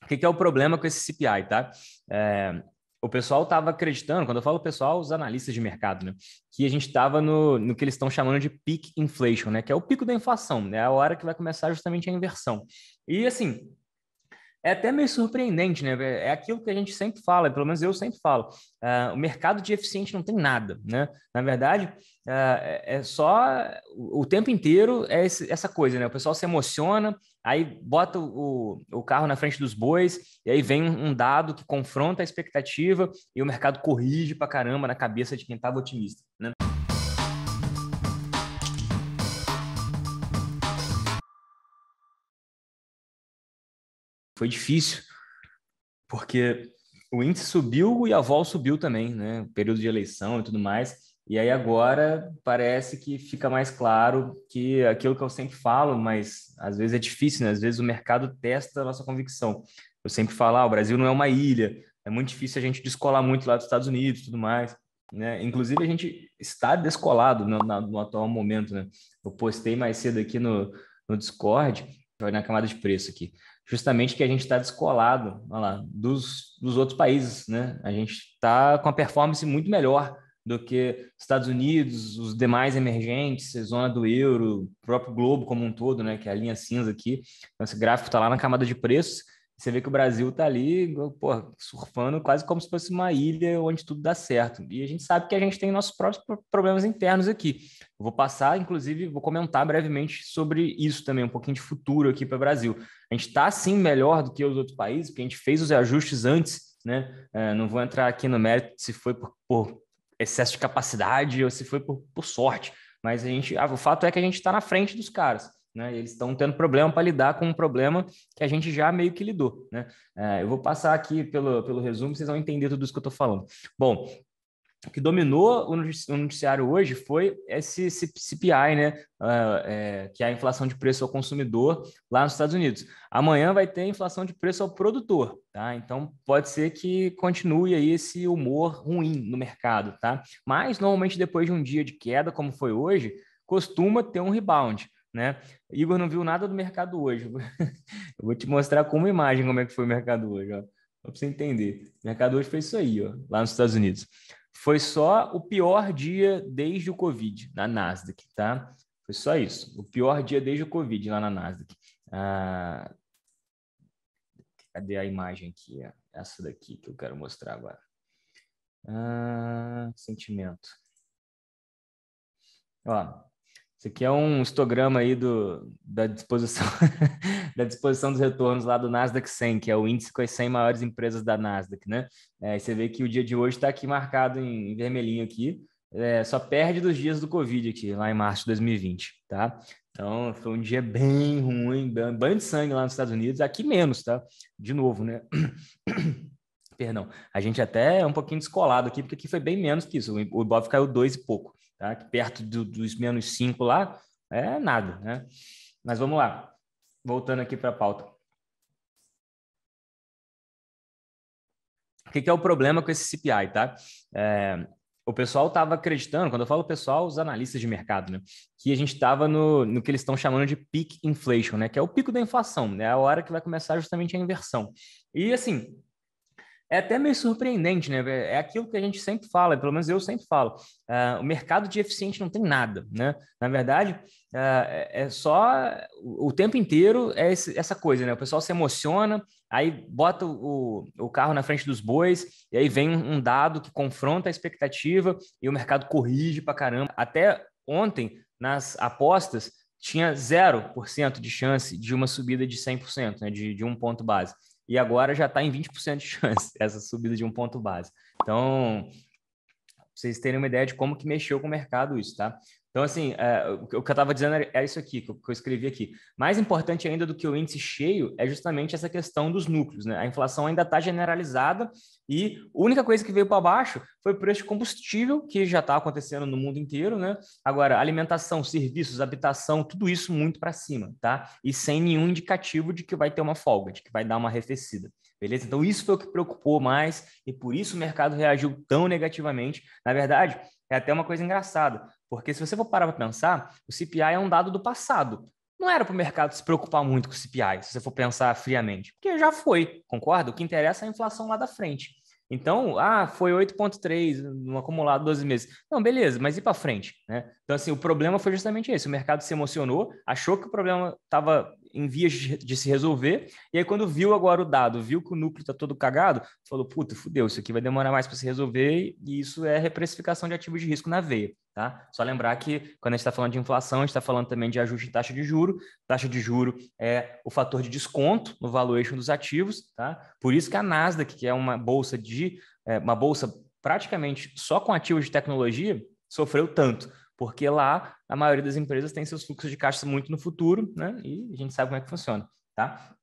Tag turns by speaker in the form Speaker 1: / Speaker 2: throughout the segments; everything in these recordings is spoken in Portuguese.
Speaker 1: O que é o problema com esse CPI, tá? O pessoal estava acreditando, quando eu falo pessoal, os analistas de mercado, né? Que a gente estava no que eles estão chamando de peak inflation, né? Que é o pico da inflação, né? A hora que vai começar justamente a inversão. E assim, é até meio surpreendente, né? É aquilo que a gente sempre fala, pelo menos eu sempre falo. O mercado de eficiente não tem nada, né? Na verdade, é só o tempo inteiro essa coisa, né? O pessoal se emociona, aí bota o carro na frente dos bois, e aí vem um dado que confronta a expectativa e o mercado corrige pra caramba na cabeça de quem estava otimista, né? Foi difícil, porque o índice subiu e a vol subiu também, né? Período de eleição e tudo mais. E aí agora parece que fica mais claro que aquilo que eu sempre falo, mas às vezes é difícil, né? Às vezes o mercado testa a nossa convicção. Eu sempre falo, o Brasil não é uma ilha, é muito difícil a gente descolar muito lá dos Estados Unidos e tudo mais, né? Inclusive a gente está descolado no atual momento, né? Eu postei mais cedo aqui no Discord, na camada de preço aqui justamente que a gente está descolado, olha lá, dos outros países, né? A gente está com a performance muito melhor do que Estados Unidos, os demais emergentes, zona do euro, o próprio globo como um todo, né? Que é a linha cinza aqui. Então, esse gráfico está lá na camada de preços. Você vê que o Brasil está ali, pô, surfando quase como se fosse uma ilha onde tudo dá certo. E a gente sabe que a gente tem nossos próprios problemas internos aqui. Eu vou passar, inclusive, vou comentar brevemente sobre isso também, um pouquinho de futuro aqui para o Brasil. A gente está, sim, melhor do que os outros países, porque a gente fez os ajustes antes, né? Não vou entrar aqui no mérito se foi por excesso de capacidade ou se foi por sorte, mas o fato é que a gente está na frente dos caras, né? Eles estão tendo problema para lidar com um problema que a gente já meio que lidou, né? Eu vou passar aqui pelo resumo, vocês vão entender tudo isso que eu estou falando. Bom, o que dominou o noticiário hoje foi esse CPI, né? Que é a inflação de preço ao consumidor lá nos Estados Unidos. Amanhã vai ter a inflação de preço ao produtor, tá? Então pode ser que continue aí esse humor ruim no mercado, tá? Mas normalmente depois de um dia de queda, como foi hoje, costuma ter um rebound, né? Igor não viu nada do mercado hoje. Eu vou te mostrar com uma imagem como é que foi o mercado hoje, ó. Só para você entender. O mercado hoje foi isso aí, ó, lá nos Estados Unidos. Foi só o pior dia desde o Covid na Nasdaq, tá? Foi só isso. O pior dia desde o Covid lá na Nasdaq. Cadê a imagem aqui? Essa daqui que eu quero mostrar agora. Sentimento. Ó, isso aqui é um histograma aí da disposição, da disposição dos retornos lá do Nasdaq 100, que é o índice com as 100 maiores empresas da Nasdaq, né? Você vê que o dia de hoje está aqui marcado em vermelhinho aqui, só perde dos dias do Covid aqui, lá em março de 2020, tá? Então, foi um dia bem ruim, banho de sangue lá nos Estados Unidos, aqui menos, tá? De novo, né? Perdão, a gente até é um pouquinho descolado aqui, porque aqui foi bem menos que isso, o Ibov caiu 2 e pouco, tá? Que perto dos menos 5 lá, é nada, né? Mas vamos lá, voltando aqui para a pauta. O que é o problema com esse CPI, tá? O pessoal estava acreditando, quando eu falo pessoal, os analistas de mercado, né? Que a gente estava no que eles estão chamando de peak inflation, né? Que é o pico da inflação, né? A hora que vai começar justamente a inversão. E assim, é até meio surpreendente, né? É aquilo que a gente sempre fala, pelo menos eu sempre falo. O mercado de eficiente não tem nada, né? Na verdade, é só o tempo inteiro essa coisa, né? O pessoal se emociona, aí bota o carro na frente dos bois, e aí vem um dado que confronta a expectativa e o mercado corrige pra caramba. Até ontem, nas apostas, tinha 0% de chance de uma subida de 100%, né? De um ponto base e agora já está em 20% de chance essa subida de um ponto base. Então, pra vocês terem uma ideia de como que mexeu com o mercado isso, tá? Então, assim, o que eu estava dizendo era isso aqui, que eu escrevi aqui. Mais importante ainda do que o índice cheio é justamente essa questão dos núcleos, né? A inflação ainda está generalizada e a única coisa que veio para baixo foi o preço de combustível, que já está acontecendo no mundo inteiro, né? Agora, alimentação, serviços, habitação, tudo isso muito para cima, tá? E sem nenhum indicativo de que vai ter uma folga, de que vai dar uma arrefecida. Beleza? Então, isso foi o que preocupou mais e por isso o mercado reagiu tão negativamente. Na verdade, é até uma coisa engraçada, porque se você for parar para pensar, o CPI é um dado do passado. não era para o mercado se preocupar muito com o CPI, se você for pensar friamente, porque já foi, concorda? O que interessa é a inflação lá da frente. Então, foi 8,3 no acumulado 12 meses. Não, beleza, mas e para frente, né? Então, assim, o problema foi justamente esse. O mercado se emocionou, achou que o problema estava em vias de se resolver, e aí quando viu agora o dado, viu que o núcleo está todo cagado, falou, puta, fudeu, isso aqui vai demorar mais para se resolver, e isso é reprecificação de ativos de risco na veia, tá? Só lembrar que quando a gente está falando de inflação, a gente está falando também de ajuste de taxa de juro. Taxa de juro é o fator de desconto no valuation dos ativos, tá? Por isso que a Nasdaq, que é uma bolsa uma bolsa praticamente só com ativos de tecnologia, sofreu tanto, porque lá a maioria das empresas tem seus fluxos de caixa muito no futuro, né? E a gente sabe como é que funciona, tá?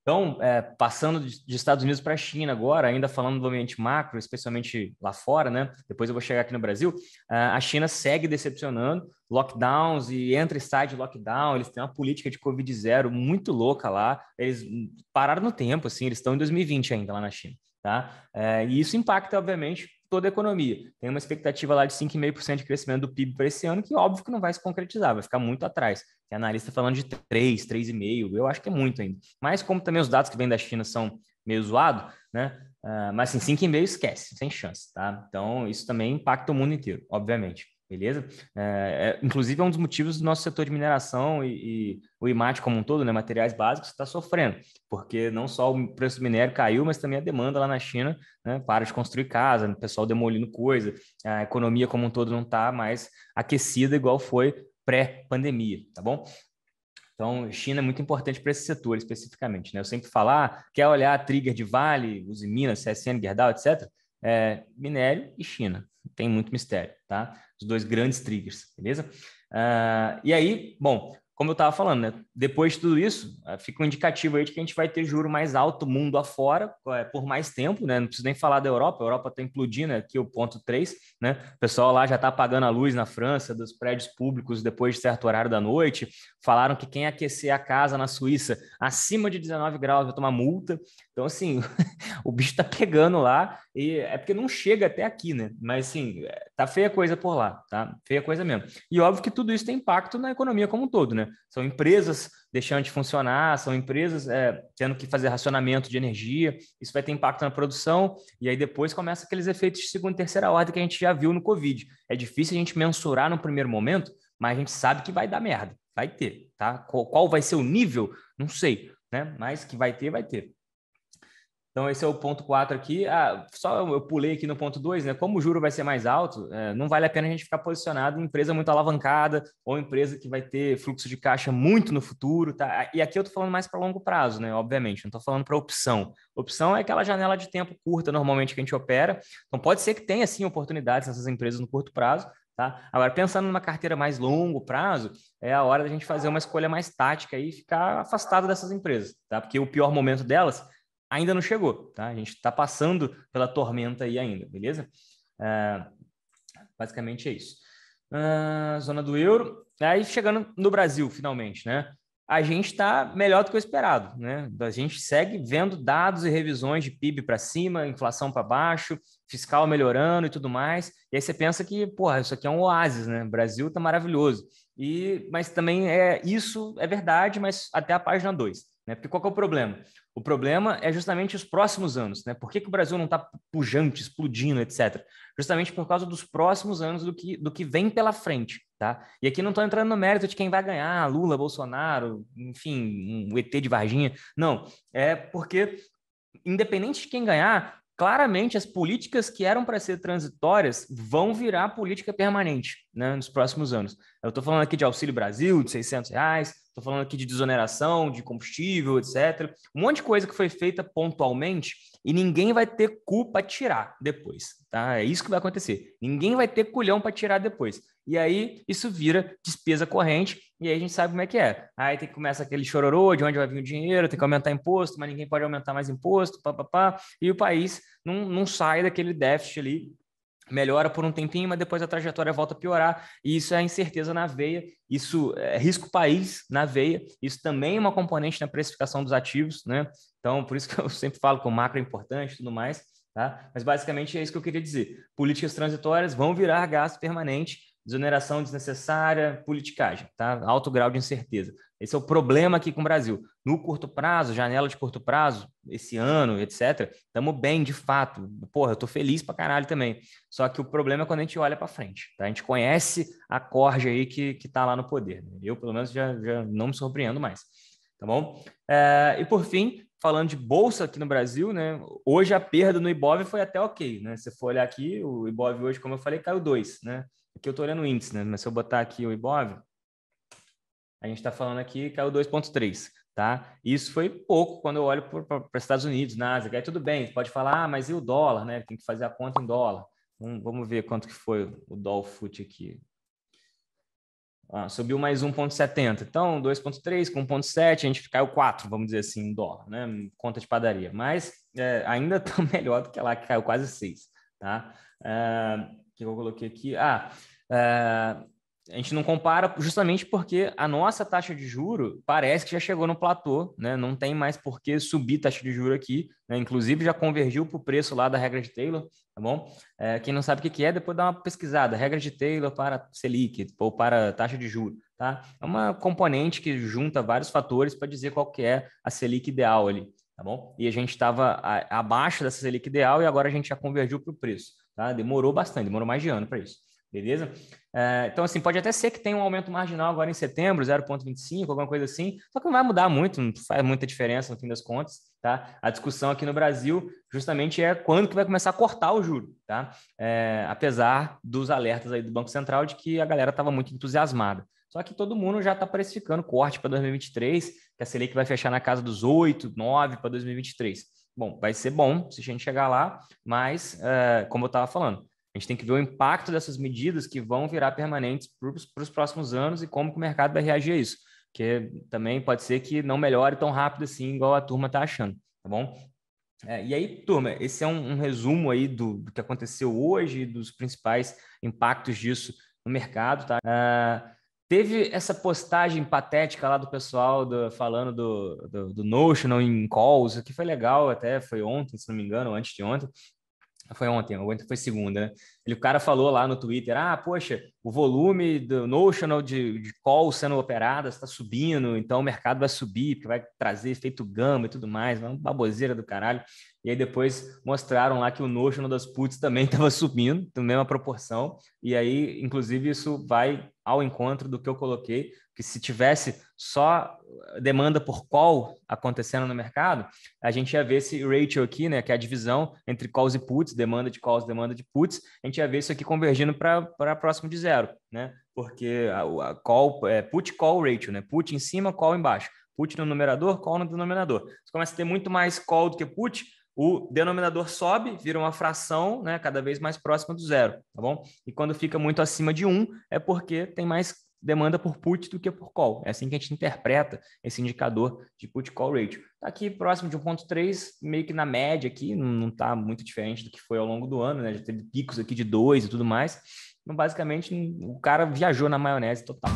Speaker 1: Então, passando de Estados Unidos para a China agora, ainda falando do ambiente macro, especialmente lá fora, né? Depois eu vou chegar aqui no Brasil. A China segue decepcionando, lockdowns e entra e sai de lockdown. Eles têm uma política de Covid zero muito louca lá. Eles pararam no tempo, assim, eles estão em 2020 ainda lá na China, tá? E isso impacta, obviamente, toda a economia. Tem uma expectativa lá de 5,5% de crescimento do PIB para esse ano, que óbvio que não vai se concretizar, vai ficar muito atrás. Tem analista falando de 3, 3,5%, eu acho que é muito ainda. Mas como também os dados que vêm da China são meio zoados, né? Mas assim, 5,5% esquece, sem chance, tá? Então isso também impacta o mundo inteiro, obviamente. Beleza? Inclusive, é um dos motivos do nosso setor de mineração e o IMAT como um todo, né, materiais básicos, está sofrendo, porque não só o preço do minério caiu, mas também a demanda lá na China, né, para de construir casa, o pessoal demolindo coisa, a economia como um todo não está mais aquecida igual foi pré-pandemia, tá bom? Então, China é muito importante para esse setor especificamente, né? Eu sempre falo, quer olhar a trigger de Vale, Usiminas, CSN, Gerdau, etc., minério e China. Tem muito mistério, tá? Os dois grandes triggers, beleza? E aí, bom, como eu estava falando, né? Depois de tudo isso, fica um indicativo aí de que a gente vai ter juro mais alto mundo afora por mais tempo, né? Não preciso nem falar da Europa, a Europa está implodindo aqui o ponto 3, né? O pessoal lá já está apagando a luz na França dos prédios públicos depois de certo horário da noite. Falaram que quem aquecer a casa na Suíça acima de 19 graus vai tomar multa. Então, assim, o bicho tá pegando lá e é porque não chega até aqui, né? Mas, assim, tá feia a coisa por lá, tá? Feia coisa mesmo. E óbvio que tudo isso tem impacto na economia como um todo, né? São empresas deixando de funcionar, são empresas tendo que fazer racionamento de energia, isso vai ter impacto na produção, e aí depois começa aqueles efeitos de segunda e terceira ordem que a gente já viu no Covid. É difícil a gente mensurar no primeiro momento, mas a gente sabe que vai dar merda, vai ter, tá? Qual vai ser o nível? Não sei, né? Mas que vai ter, vai ter. Então, esse é o ponto 4 aqui. Só eu pulei aqui no ponto 2, né? Como o juro vai ser mais alto, não vale a pena a gente ficar posicionado em empresa muito alavancada ou empresa que vai ter fluxo de caixa muito no futuro, tá? E aqui eu estou falando mais para longo prazo, né? Obviamente, não estou falando para opção. Opção é aquela janela de tempo curta, normalmente, que a gente opera. Então, pode ser que tenha, sim, oportunidades nessas empresas no curto prazo, tá? Agora, pensando numa carteira mais longo prazo, é a hora da gente fazer uma escolha mais tática e ficar afastado dessas empresas, tá? Porque o pior momento delas ainda não chegou, tá? A gente está passando pela tormenta aí ainda, beleza? Basicamente é isso. Zona do euro. Aí chegando no Brasil, finalmente, né? A gente está melhor do que o esperado, né? A gente segue vendo dados e revisões de PIB para cima, inflação para baixo, fiscal melhorando e tudo mais. E aí você pensa que, porra, isso aqui é um oásis, né? O Brasil está maravilhoso. Mas também isso é verdade, mas até a página 2, né? Porque qual que é o problema? O problema é justamente os próximos anos, né? Por que o Brasil não está pujante, explodindo, etc. Justamente por causa dos próximos anos do que vem pela frente, tá? E aqui não estou entrando no mérito de quem vai ganhar, Lula, Bolsonaro, enfim, um ET de Varginha. Não, é porque, independente de quem ganhar, claramente as políticas que eram para ser transitórias vão virar política permanente, né, nos próximos anos. Eu estou falando aqui de Auxílio Brasil, de R$ 600, estou falando aqui de desoneração, de combustível, etc. Um monte de coisa que foi feita pontualmente e ninguém vai ter cu para tirar depois, tá? É isso que vai acontecer. Ninguém vai ter culhão para tirar depois. E aí isso vira despesa corrente e aí a gente sabe como é que é. Aí tem que começar aquele chororô de onde vai vir o dinheiro, tem que aumentar imposto, mas ninguém pode aumentar mais imposto, papapá, e o país não sai daquele déficit ali, melhora por um tempinho, mas depois a trajetória volta a piorar, e isso é incerteza na veia, isso é risco país na veia, isso também é uma componente na precificação dos ativos, né? Então, por isso que eu sempre falo que o macro é importante e tudo mais, tá? Mas basicamente é isso que eu queria dizer. Políticas transitórias vão virar gasto permanente, desoneração desnecessária, politicagem, tá? Alto grau de incerteza. Esse é o problema aqui com o Brasil. No curto prazo, janela de curto prazo, esse ano, etc., estamos bem, de fato. Porra, eu tô feliz pra caralho também. Só que o problema é quando a gente olha para frente, tá? A gente conhece a corja aí que tá lá no poder. Né? Eu, pelo menos, já não me surpreendo mais, tá bom? E por fim, falando de bolsa aqui no Brasil, né? Hoje a perda no Ibov foi até ok, né? Se for olhar aqui, o Ibov hoje, como eu falei, caiu 2, né? Aqui eu tô olhando o índice, né? Mas se eu botar aqui o Ibov, a gente está falando aqui que caiu 2,3, tá? Isso foi pouco quando eu olho para os Estados Unidos, Nasdaq. Aí tudo bem, pode falar, mas e o dólar, né? Tem que fazer a conta em dólar. Vamos ver quanto que foi o Doll Foot aqui. Subiu mais 1,70. Então, 2,3 com 1,7, a gente caiu 4, vamos dizer assim, em dólar, né? Conta de padaria. Mas ainda está melhor do que lá, que caiu quase 6, tá? O que eu coloquei aqui? A gente não compara justamente porque a nossa taxa de juro parece que já chegou no platô, né? Não tem mais por que subir taxa de juro aqui, né? Inclusive já convergiu para o preço lá da regra de Taylor, tá bom? Quem não sabe o que é, depois dá uma pesquisada. Regra de Taylor para Selic ou para taxa de juro, tá? É uma componente que junta vários fatores para dizer qual que é a Selic ideal ali, tá bom? E a gente estava abaixo dessa Selic ideal e agora a gente já convergiu para o preço, tá? Demorou bastante, demorou mais de ano para isso. Beleza? Então, assim, pode até ser que tenha um aumento marginal agora em setembro, 0,25, alguma coisa assim, só que não vai mudar muito, não faz muita diferença no fim das contas, tá? A discussão aqui no Brasil justamente é quando que vai começar a cortar o juro, tá? Apesar dos alertas aí do Banco Central de que a galera estava muito entusiasmada. Só que todo mundo já está precificando corte para 2023, que a Selic vai fechar na casa dos 8, 9 para 2023. Bom, vai ser bom se a gente chegar lá, mas, como eu estava falando, a gente tem que ver o impacto dessas medidas que vão virar permanentes para os próximos anos e como que o mercado vai reagir a isso. Porque também pode ser que não melhore tão rápido assim, igual a turma está achando, tá bom? E aí, turma, esse é um resumo aí do que aconteceu hoje, dos principais impactos disso no mercado, tá? Teve essa postagem patética lá do pessoal falando do Notional em calls, que foi legal até, foi ontem, se não me engano, ou antes de ontem. Foi ontem foi segunda, né? O cara falou lá no Twitter, poxa, o volume do Notional de calls sendo operadas está subindo, então o mercado vai subir, porque vai trazer efeito gama e tudo mais, uma baboseira do caralho. E aí depois mostraram lá que o Notional das puts também estava subindo, na mesma proporção, e aí, inclusive, isso vai ao encontro do que eu coloquei, que se tivesse só demanda por call acontecendo no mercado, a gente ia ver esse ratio aqui, né, que é a divisão entre calls e puts, demanda de calls, demanda de puts, a gente ia ver isso aqui convergindo para próximo de zero, né? Porque a call put call ratio, né? Put em cima, call embaixo. Put no numerador, call no denominador. Você começa a ter muito mais call do que put, o denominador sobe, vira uma fração, né, cada vez mais próxima do zero, tá bom? E quando fica muito acima de 1, é porque tem mais demanda por put do que por call. É assim que a gente interpreta esse indicador de put-call ratio. Está aqui próximo de 1,3, meio que na média aqui, não está muito diferente do que foi ao longo do ano, né? Já teve picos aqui de 2 e tudo mais. Então, basicamente, o cara viajou na maionese total.